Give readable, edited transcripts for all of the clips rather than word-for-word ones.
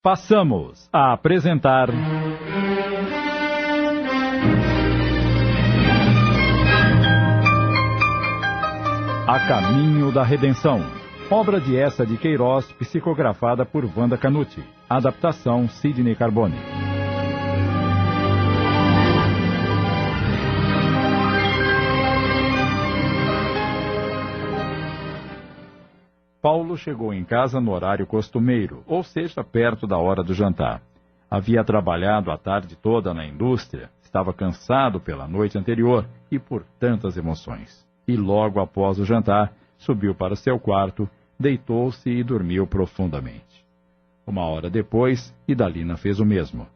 Passamos a apresentar... A Caminho da Redenção, obra de Eça de Queiroz, psicografada por Wanda Canuti. Adaptação Sidney Carbone. Paulo chegou em casa no horário costumeiro, ou seja, perto da hora do jantar. Havia trabalhado a tarde toda na indústria, estava cansado pela noite anterior e por tantas emoções. E logo após o jantar, subiu para seu quarto, deitou-se e dormiu profundamente. Uma hora depois, Idalina fez o mesmo.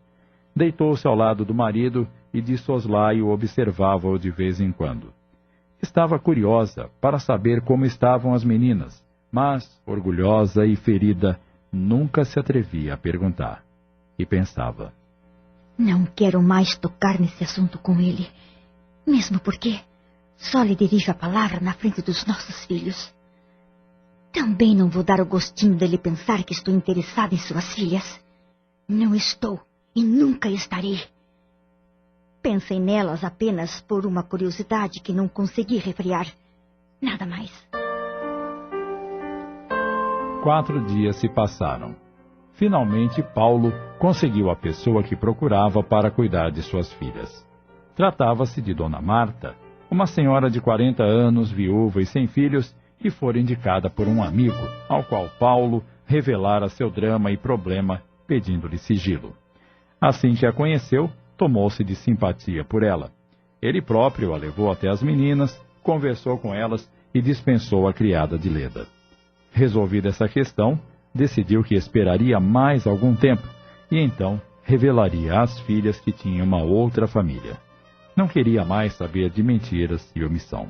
Deitou-se ao lado do marido e de soslaio observava-o de vez em quando. Estava curiosa para saber como estavam as meninas, mas, orgulhosa e ferida, nunca se atrevia a perguntar. E pensava: não quero mais tocar nesse assunto com ele, mesmo porque só lhe dirijo a palavra na frente dos nossos filhos. Também não vou dar o gostinho dele pensar que estou interessada em suas filhas. Não estou e nunca estarei. Pensei nelas apenas por uma curiosidade que não consegui refrear. Nada mais. 4 dias se passaram. Finalmente, Paulo conseguiu a pessoa que procurava para cuidar de suas filhas. Tratava-se de Dona Marta, uma senhora de 40 anos, viúva e sem filhos, que fora indicada por um amigo, ao qual Paulo revelara seu drama e problema, pedindo-lhe sigilo. Assim que a conheceu, tomou-se de simpatia por ela. Ele próprio a levou até as meninas, conversou com elas e dispensou a criada de Leda. Resolvida essa questão, decidiu que esperaria mais algum tempo e então revelaria às filhas que tinha uma outra família. Não queria mais saber de mentiras e omissão.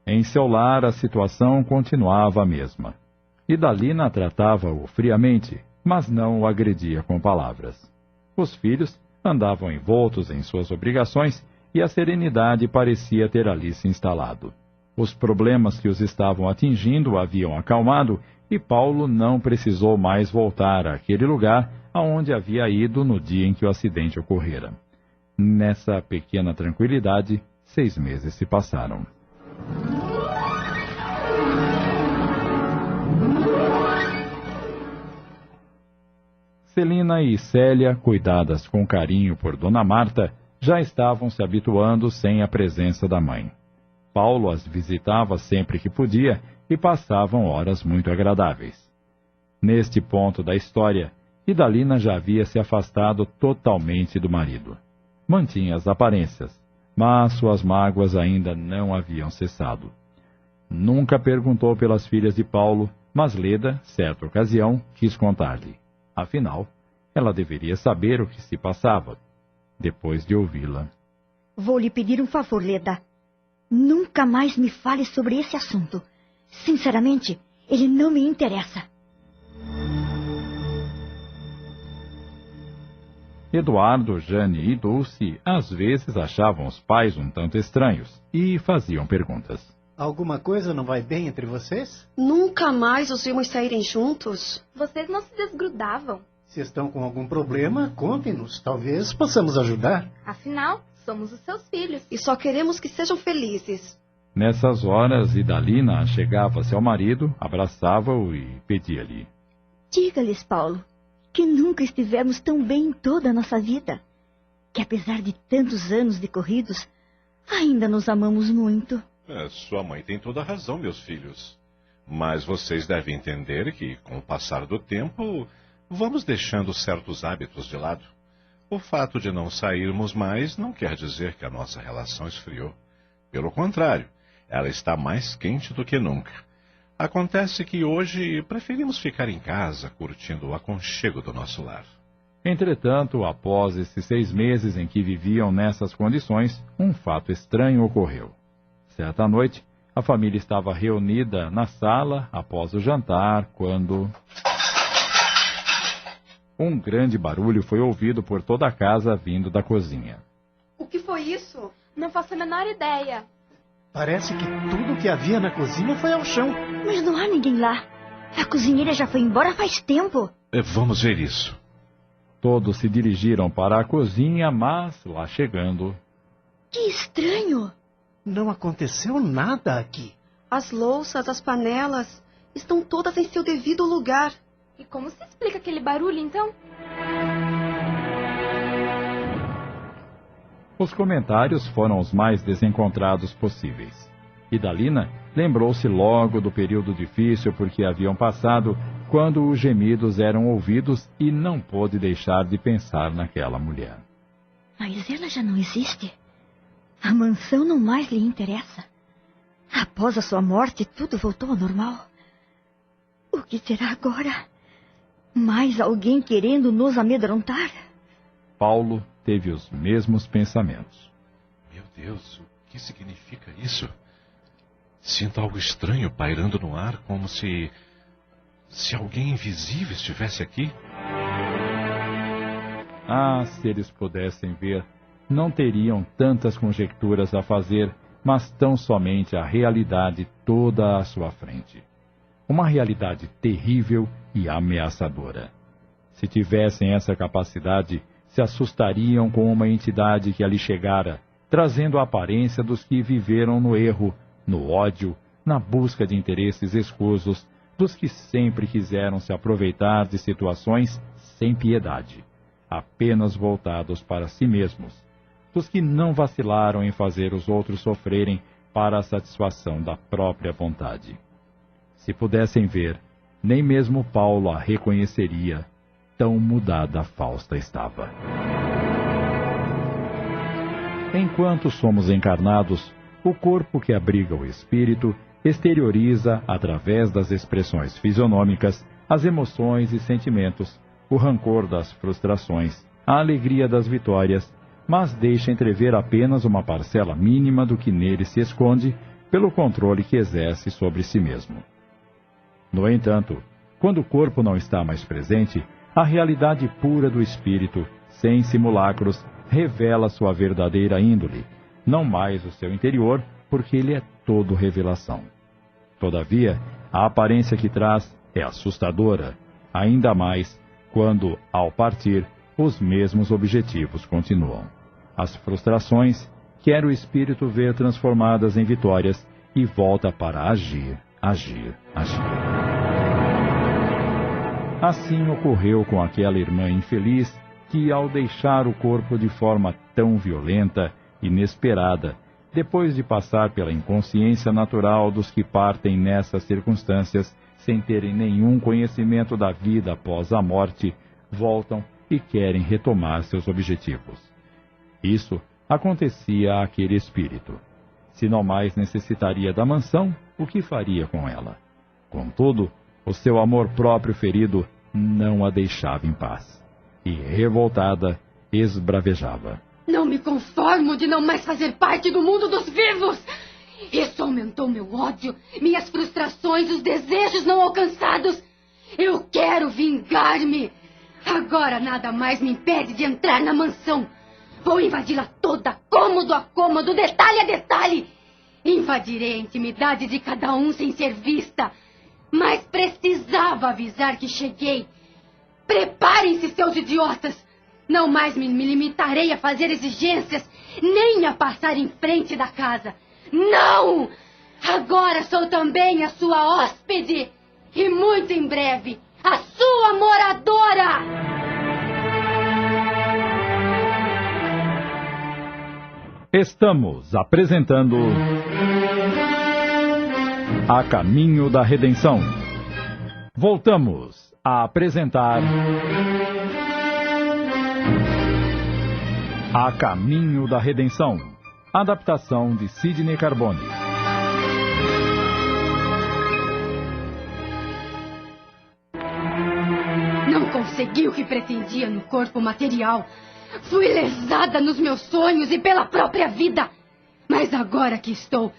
Em seu lar, a situação continuava a mesma. Idalina tratava-o friamente, mas não o agredia com palavras. Os filhos andavam envoltos em suas obrigações e a serenidade parecia ter ali se instalado. Os problemas que os estavam atingindo o haviam acalmado e Paulo não precisou mais voltar àquele lugar aonde havia ido no dia em que o acidente ocorrera. Nessa pequena tranquilidade, 6 meses se passaram. Celina e Célia, cuidadas com carinho por Dona Marta, já estavam se habituando sem a presença da mãe. Paulo as visitava sempre que podia e passavam horas muito agradáveis. Neste ponto da história, Idalina já havia se afastado totalmente do marido. Mantinha as aparências, mas suas mágoas ainda não haviam cessado. Nunca perguntou pelas filhas de Paulo, mas Leda, certa ocasião, quis contar-lhe. Afinal, ela deveria saber o que se passava. Depois de ouvi-la: vou lhe pedir um favor, Leda. Nunca mais me fale sobre esse assunto. Sinceramente, ele não me interessa. Eduardo, Jane e Dulce às vezes achavam os pais um tanto estranhos e faziam perguntas. Alguma coisa não vai bem entre vocês? Nunca mais os vimos saírem juntos. Vocês não se desgrudavam. Se estão com algum problema, contem-nos. Talvez possamos ajudar. Afinal, somos os seus filhos. E só queremos que sejam felizes. Nessas horas, Idalina chegava-se ao marido, abraçava-o e pedia-lhe: diga-lhes, Paulo, que nunca estivemos tão bem em toda a nossa vida. Que apesar de tantos anos decorridos, ainda nos amamos muito. Sua mãe tem toda a razão, meus filhos. Mas vocês devem entender que, com o passar do tempo, vamos deixando certos hábitos de lado. O fato de não sairmos mais não quer dizer que a nossa relação esfriou. Pelo contrário, ela está mais quente do que nunca. Acontece que hoje preferimos ficar em casa, curtindo o aconchego do nosso lar. Entretanto, após esses 6 meses em que viviam nessas condições, um fato estranho ocorreu. Certa noite, a família estava reunida na sala após o jantar, quando um grande barulho foi ouvido por toda a casa vindo da cozinha. O que foi isso? Não faço a menor ideia. Parece que tudo que havia na cozinha foi ao chão. Mas não há ninguém lá. A cozinheira já foi embora faz tempo. Vamos ver isso. Todos se dirigiram para a cozinha, mas, lá chegando... Que estranho! Não aconteceu nada aqui. As louças, as panelas, estão todas em seu devido lugar. E como se explica aquele barulho, então? Os comentários foram os mais desencontrados possíveis. Idalina lembrou-se logo do período difícil por que haviam passado, quando os gemidos eram ouvidos, e não pôde deixar de pensar naquela mulher. Mas ela já não existe. A mansão não mais lhe interessa. Após a sua morte, tudo voltou ao normal. O que será agora? Mais alguém querendo nos amedrontar? Paulo teve os mesmos pensamentos. Meu Deus, o que significa isso? Sinto algo estranho pairando no ar, como se alguém invisível estivesse aqui. Ah, se eles pudessem ver, não teriam tantas conjecturas a fazer, mas tão somente a realidade toda à sua frente. Uma realidade terrível e ameaçadora. Se tivessem essa capacidade, se assustariam com uma entidade que ali chegara, trazendo a aparência dos que viveram no erro, no ódio, na busca de interesses escusos, dos que sempre quiseram se aproveitar de situações sem piedade, apenas voltados para si mesmos, dos que não vacilaram em fazer os outros sofrerem para a satisfação da própria vontade. Se pudessem ver, nem mesmo Paulo a reconheceria, tão mudada Fausta estava. Enquanto somos encarnados, o corpo que abriga o espírito exterioriza, através das expressões fisionômicas, as emoções e sentimentos, o rancor das frustrações, a alegria das vitórias, mas deixa entrever apenas uma parcela mínima do que nele se esconde pelo controle que exerce sobre si mesmo. No entanto, quando o corpo não está mais presente, a realidade pura do espírito, sem simulacros, revela sua verdadeira índole, não mais o seu interior, porque ele é todo revelação. Todavia, a aparência que traz é assustadora, ainda mais quando, ao partir, os mesmos objetivos continuam. As frustrações, quer o espírito ver transformadas em vitórias e volta para agir. Assim ocorreu com aquela irmã infeliz que, ao deixar o corpo de forma tão violenta, inesperada, depois de passar pela inconsciência natural dos que partem nessas circunstâncias, sem terem nenhum conhecimento da vida após a morte, voltam e querem retomar seus objetivos. Isso acontecia àquele espírito. Se não mais necessitaria da mansão, o que faria com ela? Contudo, o seu amor próprio ferido não a deixava em paz. E, revoltada, esbravejava. Não me conformo de não mais fazer parte do mundo dos vivos! Isso aumentou meu ódio, minhas frustrações, os desejos não alcançados. Eu quero vingar-me. Agora nada mais me impede de entrar na mansão. Vou invadi-la toda, cômodo a cômodo, detalhe a detalhe. Invadirei a intimidade de cada um sem ser vista. Mas precisava avisar que cheguei. Preparem-se, seus idiotas. Não mais me limitarei a fazer exigências, nem a passar em frente da casa. Não! Agora sou também a sua hóspede. E muito em breve, a sua moradora! Estamos apresentando A Caminho da Redenção. Voltamos a apresentar A Caminho da Redenção, adaptação de Sidney Carbone. Não consegui o que pretendia no corpo material. Fui lesada nos meus sonhos e pela própria vida. Mas agora que estou,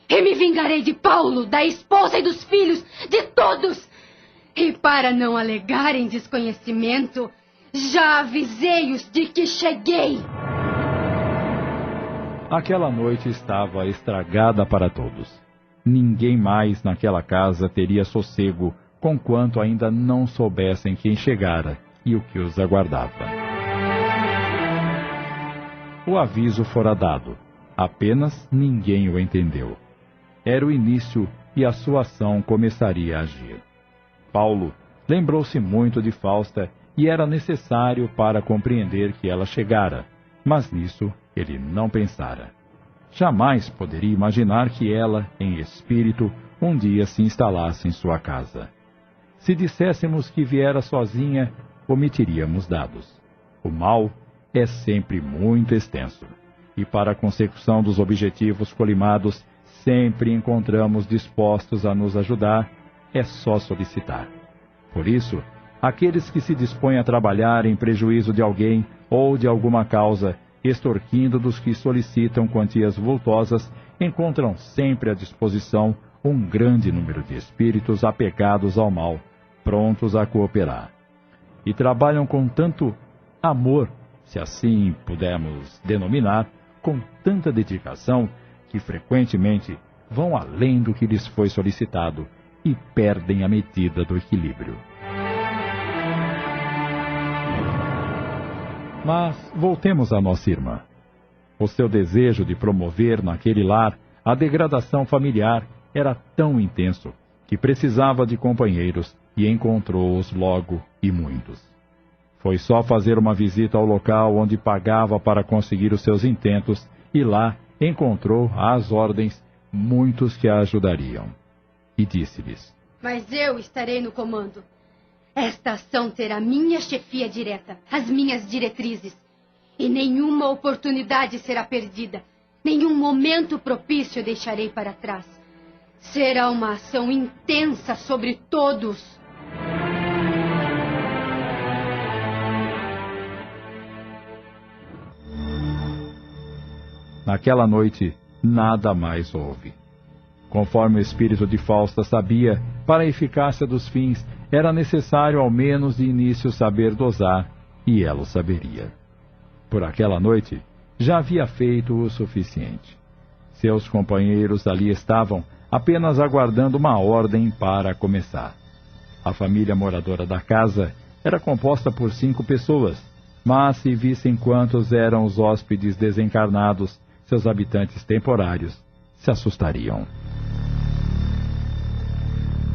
eu me vingarei de Paulo, da esposa e dos filhos, de todos. E para não alegarem desconhecimento, já avisei-os de que cheguei. Aquela noite estava estragada para todos. Ninguém mais naquela casa teria sossego, conquanto ainda não soubessem quem chegara e o que os aguardava. O aviso fora dado, apenas ninguém o entendeu. Era o início e a sua ação começaria a agir. Paulo lembrou-se muito de Fausta e era necessário para compreender que ela chegara, mas nisso ele não pensara. Jamais poderia imaginar que ela, em espírito, um dia se instalasse em sua casa. Se disséssemos que viera sozinha, omitiríamos dados. O mal é sempre muito extenso, e para a consecução dos objetivos colimados, sempre encontramos dispostos a nos ajudar, é só solicitar. Por isso, aqueles que se dispõem a trabalhar em prejuízo de alguém ou de alguma causa, extorquindo dos que solicitam quantias vultosas, encontram sempre à disposição um grande número de espíritos apegados ao mal, prontos a cooperar. E trabalham com tanto amor, se assim pudermos denominar, com tanta dedicação, que frequentemente vão além do que lhes foi solicitado e perdem a medida do equilíbrio. Mas voltemos à nossa irmã. O seu desejo de promover naquele lar a degradação familiar era tão intenso que precisava de companheiros e encontrou-os logo e muitos. Foi só fazer uma visita ao local onde pagava para conseguir os seus intentos e lá encontrou às ordens muitos que a ajudariam. E disse-lhes: Mas eu estarei no comando. Esta ação terá minha chefia direta, as minhas diretrizes. E nenhuma oportunidade será perdida. Nenhum momento propício deixarei para trás. Será uma ação intensa sobre todos. Naquela noite, nada mais houve. Conforme o espírito de Fausta sabia, para a eficácia dos fins, era necessário ao menos de início saber dosar, e ela o saberia. Por aquela noite, já havia feito o suficiente. Seus companheiros ali estavam, apenas aguardando uma ordem para começar. A família moradora da casa era composta por 5 pessoas, mas se vissem quantos eram os hóspedes desencarnados, seus habitantes temporários se assustariam.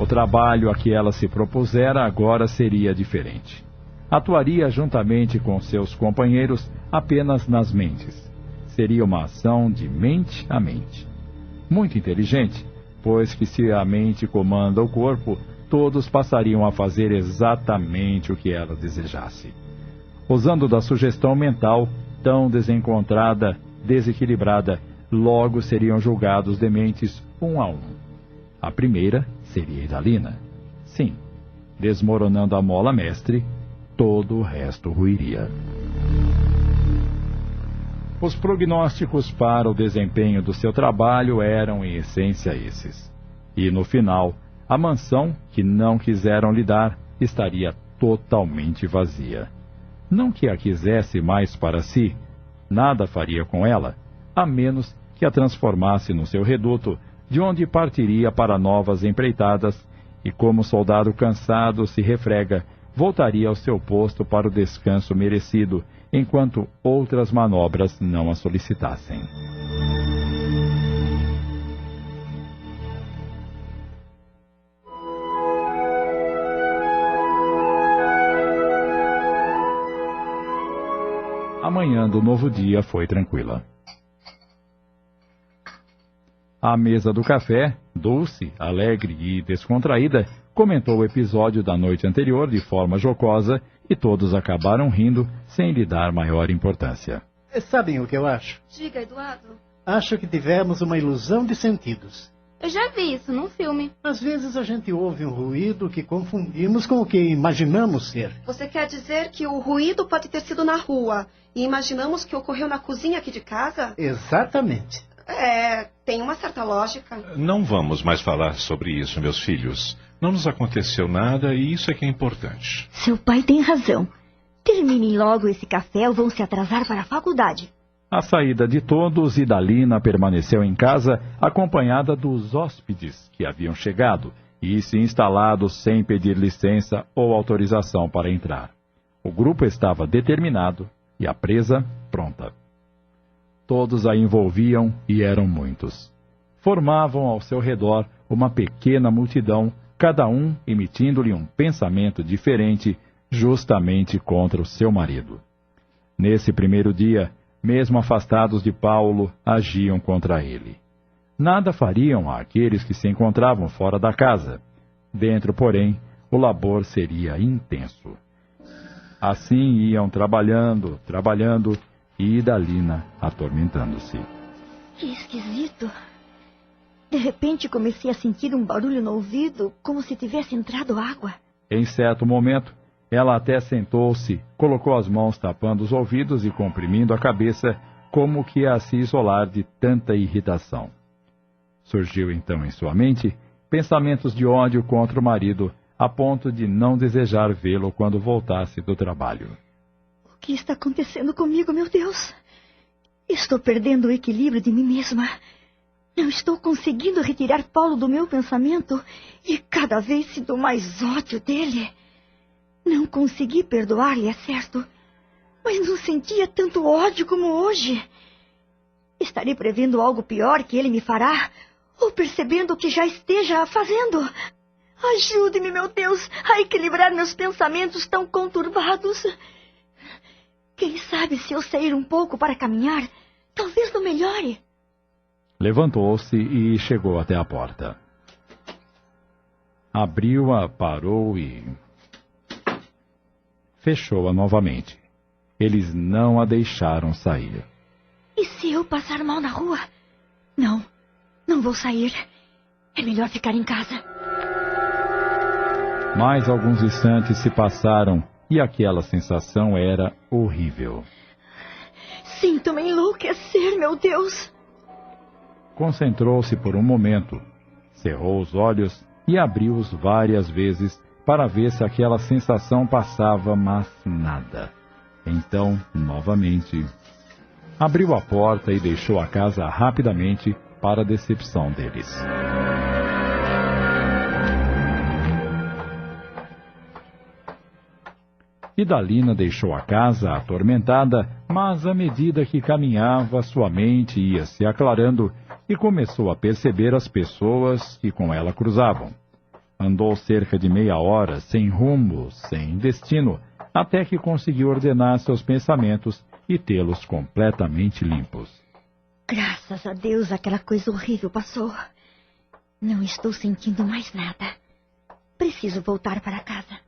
O trabalho a que ela se propusera agora seria diferente. Atuaria juntamente com seus companheiros apenas nas mentes. Seria uma ação de mente a mente. Muito inteligente, pois que se a mente comanda o corpo, todos passariam a fazer exatamente o que ela desejasse. Usando da sugestão mental, tão desencontrada, desequilibrada, logo seriam julgados dementes um a um. A primeira seria Idalina. Sim, desmoronando a mola mestre, todo o resto ruiria. Os prognósticos para o desempenho do seu trabalho eram, em essência, esses. E, no final, a mansão, que não quiseram lhe dar, estaria totalmente vazia. Não que a quisesse mais para si, nada faria com ela, a menos que a transformasse no seu reduto, de onde partiria para novas empreitadas, e como soldado cansado se refrega, voltaria ao seu posto para o descanso merecido, enquanto outras manobras não a solicitassem. A manhã do novo dia foi tranquila. À mesa do café, Dulce, alegre e descontraída, comentou o episódio da noite anterior de forma jocosa e todos acabaram rindo sem lhe dar maior importância. Sabem o que eu acho? Diga, Eduardo. Acho que tivemos uma ilusão de sentidos. Eu já vi isso num filme. Às vezes a gente ouve um ruído que confundimos com o que imaginamos ser. Você quer dizer que o ruído pode ter sido na rua e imaginamos que ocorreu na cozinha aqui de casa? Exatamente. Tem uma certa lógica. Não vamos mais falar sobre isso, meus filhos. Não nos aconteceu nada e isso é que é importante. Seu pai tem razão. Terminem logo esse café ou vão se atrasar para a faculdade. À saída de todos, Idalina permaneceu em casa acompanhada dos hóspedes que haviam chegado e se instalado sem pedir licença ou autorização para entrar. O grupo estava determinado e a presa pronta. Todos a envolviam e eram muitos. Formavam ao seu redor uma pequena multidão, cada um emitindo-lhe um pensamento diferente, justamente contra o seu marido. Nesse primeiro dia, mesmo afastados de Paulo, agiam contra ele. Nada fariam àqueles que se encontravam fora da casa. Dentro, porém, o labor seria intenso. Assim iam trabalhando, e Idalina atormentando-se. Que esquisito. De repente comecei a sentir um barulho no ouvido, como se tivesse entrado água. Em certo momento, ela até sentou-se, colocou as mãos tapando os ouvidos e comprimindo a cabeça, como que a se isolar de tanta irritação. Surgiu então em sua mente pensamentos de ódio contra o marido, a ponto de não desejar vê-lo quando voltasse do trabalho. O que está acontecendo comigo, meu Deus? Estou perdendo o equilíbrio de mim mesma. Não estou conseguindo retirar Paulo do meu pensamento e cada vez sinto mais ódio dele. Não consegui perdoar-lhe, é certo, mas não sentia tanto ódio como hoje. Estarei prevendo algo pior que ele me fará, ou percebendo o que já esteja fazendo. Ajude-me, meu Deus, a equilibrar meus pensamentos tão conturbados. Quem sabe se eu sair um pouco para caminhar, talvez não melhore. Levantou-se e chegou até a porta. Abriu-a, parou e fechou-a novamente. Eles não a deixaram sair. E se eu passar mal na rua? Não vou sair. É melhor ficar em casa. Mais alguns instantes se passaram e aquela sensação era horrível. Sinto-me enlouquecer, meu Deus. Concentrou-se por um momento, cerrou os olhos e abriu-os várias vezes para ver se aquela sensação passava, mas nada. Então, novamente, abriu a porta e deixou a casa rapidamente para a decepção deles. Idalina deixou a casa atormentada, mas à medida que caminhava, sua mente ia se aclarando e começou a perceber as pessoas que com ela cruzavam. Andou cerca de meia hora, sem rumo, sem destino, até que conseguiu ordenar seus pensamentos e tê-los completamente limpos. Graças a Deus, aquela coisa horrível passou. Não estou sentindo mais nada. Preciso voltar para casa.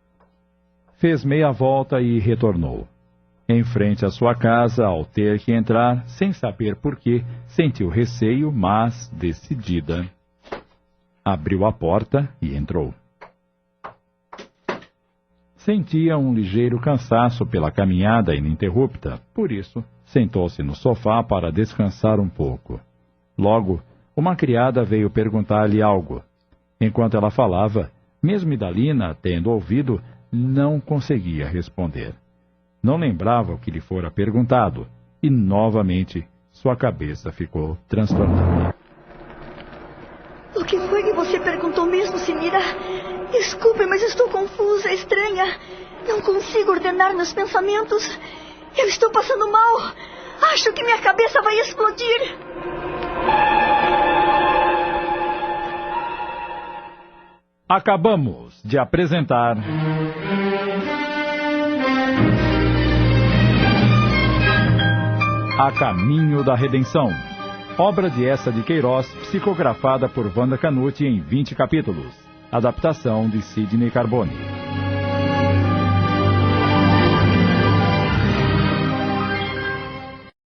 Fez meia volta e retornou. Em frente à sua casa, ao ter que entrar, sem saber por quê, sentiu receio, mas decidida. Abriu a porta e entrou. Sentia um ligeiro cansaço pela caminhada ininterrupta, por isso, sentou-se no sofá para descansar um pouco. Logo, uma criada veio perguntar-lhe algo. Enquanto ela falava, mesmo Idalina, tendo ouvido, não conseguia responder. Não lembrava o que lhe fora perguntado, e novamente sua cabeça ficou transtornada. O que foi que você perguntou mesmo, Sinira? Desculpe, mas estou confusa, estranha. Não consigo ordenar meus pensamentos. Eu estou passando mal. Acho que minha cabeça vai explodir. Acabamos de apresentar... A Caminho da Redenção, obra de Eça de Queiroz, psicografada por Wanda Canuti em 20 capítulos. Adaptação de Sidney Carbone.